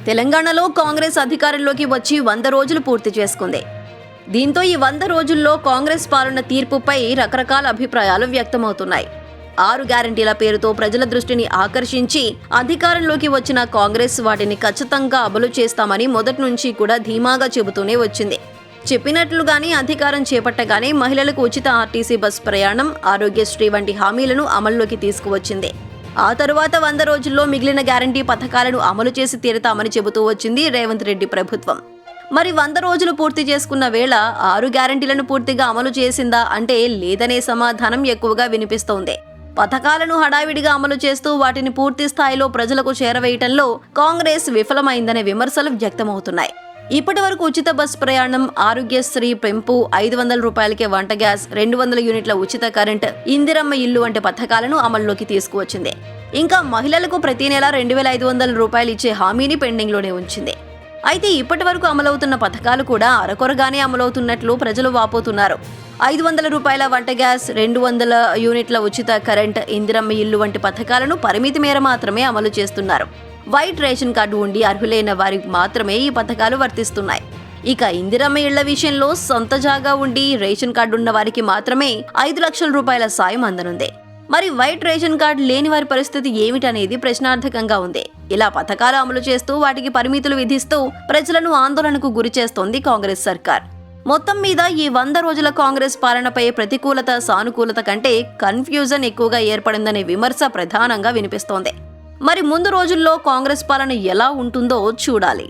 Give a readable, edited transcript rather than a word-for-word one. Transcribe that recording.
తెలంగాణలో కాంగ్రెస్ అధికారంలోకి వచ్చి 100 రోజులు పూర్తి చేసుకుంది. దీంతో ఈ 100 రోజుల్లో కాంగ్రెస్ పాలన తీర్పుపై రకరకాల అభిప్రాయాలు వ్యక్తమవుతున్నాయి. 6 గ్యారంటీల పేరుతో ప్రజల దృష్టిని ఆకర్షించి అధికారంలోకి వచ్చిన కాంగ్రెస్ వాటిని ఖచ్చితంగా అమలు చేస్తామని మొదటి నుంచి కూడా ధీమాగా చెబుతూనే వచ్చింది. చెప్పినట్లుగానే అధికారం చేపట్టగానే మహిళలకు ఉచిత ఆర్టీసీ బస్ ప్రయాణం, ఆరోగ్యశ్రీ వంటి హామీలను అమల్లోకి తీసుకువచ్చింది. ఆ తరువాత 100 రోజుల్లో మిగిలిన గ్యారంటీ పథకాలను అమలు చేసి తీరుతామని చెబుతూ వచ్చింది రేవంత్ రెడ్డి ప్రభుత్వం. మరి 100 రోజులు పూర్తి చేసుకున్న వేళ 6 గ్యారంటీలను పూర్తిగా అమలు చేసిందా అంటే లేదనే సమాధానం ఎక్కువగా వినిపిస్తోంది. పథకాలను హడావిడిగా అమలు చేస్తూ వాటిని పూర్తి స్థాయిలో ప్రజలకు చేరవేయటంలో కాంగ్రెస్ విఫలమైందనే విమర్శలు వ్యక్తమవుతున్నాయి. ఇప్పటి వరకు ఉచిత బస్ ప్రయాణం, ఆరోగ్యశ్రీ పెంపు, 500 రూపాయలకే వంట గ్యాస్, 200 యూనిట్ల ఉచిత కరెంట్, ఇందిరమ్మ ఇల్లు వంటి పథకాలను అమల్లోకి తీసుకువచ్చింది. ఇంకా మహిళలకు ప్రతి నెల 2500 రూపాయలు ఇచ్చే హామీని పెండింగ్లోనే ఉంచింది. అయితే ఇప్పటి వరకు అమలవుతున్న పథకాలు కూడా అరకొరగానే అమలవుతున్నట్లు ప్రజలు వాపోతున్నారు. 500 రూపాయల వంట గ్యాస్, 200 యూనిట్ల ఉచిత కరెంట్, ఇందిరమ్మ ఇల్లు వంటి పథకాలను పరిమితి మేర మాత్రమే అమలు చేస్తున్నారు. వైట్ రేషన్ కార్డు ఉండి అర్హులైన వారికి మాత్రమే ఈ పథకాలు వర్తిస్తున్నాయి. ఇక ఇందిరమ్మ ఇళ్ల విషయంలో సొంత జాగా ఉండి రేషన్ కార్డు ఉన్న వారికి మాత్రమే 5 లక్షల రూపాయల సాయం అందనుంది. మరి వైట్ రేషన్ కార్డు లేని వారి పరిస్థితి ఏమిటనేది ప్రశ్నార్థకంగా ఉంది. ఇలా పథకాలు అమలు చేస్తూ వాటికి పరిమితులు విధిస్తూ ప్రజలను ఆందోళనకు గురి చేస్తోంది కాంగ్రెస్ సర్కార్. మొత్తం మీద ఈ 100 రోజుల కాంగ్రెస్ పాలనపై ప్రతికూలత, సానుకూలత కంటే కన్ఫ్యూజన్ ఎక్కువగా ఏర్పడిందనే విమర్శ ప్రధానంగా వినిపిస్తోంది. మరి ముందు రోజుల్లో కాంగ్రెస్ పాలన ఎలా ఉంటుందో చూడాలి.